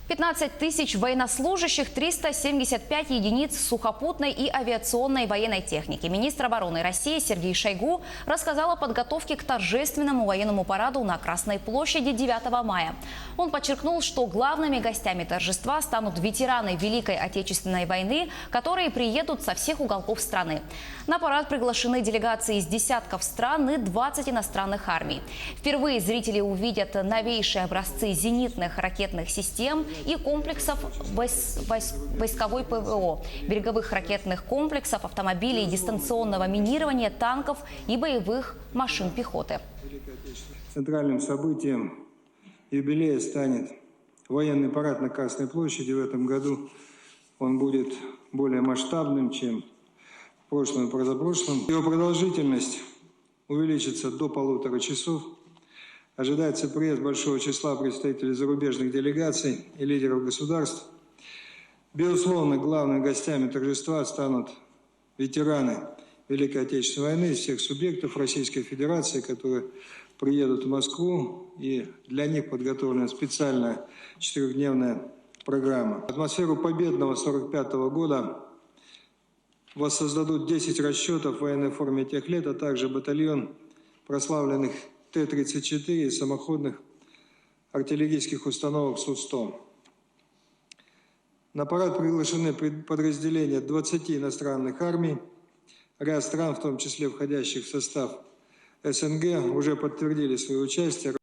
15 тысяч военнослужащих, 375 единиц сухопутной и авиационной военной техники. Министр обороны России Сергей Шойгу рассказал о подготовке к торжественному военному параду на Красной площади 9 мая. Он подчеркнул, что главными гостями торжества станут ветераны Великой Отечественной войны, которые приедут со всех уголков страны. На парад приглашены делегации из десятков стран и 20 иностранных армий. Впервые зрители увидят новейшие образцы зенитных ракетных систем и комплексов войсковой ПВО, береговых ракетных комплексов, автомобилей дистанционного минирования, танков и боевых машин пехоты. Центральным событием юбилея станет военный парад на Красной площади. В этом году он будет более масштабным, чем в прошлом и позапрошлом. Его продолжительность увеличится до 1,5 часов. Ожидается приезд большого числа представителей зарубежных делегаций и лидеров государств. Безусловно, главными гостями торжества станут ветераны Великой Отечественной войны из всех субъектов Российской Федерации, которые приедут в Москву, и для них подготовлена специальная 4-дневная программа. Атмосферу победного 1945 года воссоздадут 10 расчетов в военной форме тех лет, а также батальон прославленных Т-34 и самоходных артиллерийских установок Су-100. На парад приглашены подразделения 20 иностранных армий. Ряд стран, в том числе входящих в состав СНГ, уже подтвердили свое участие.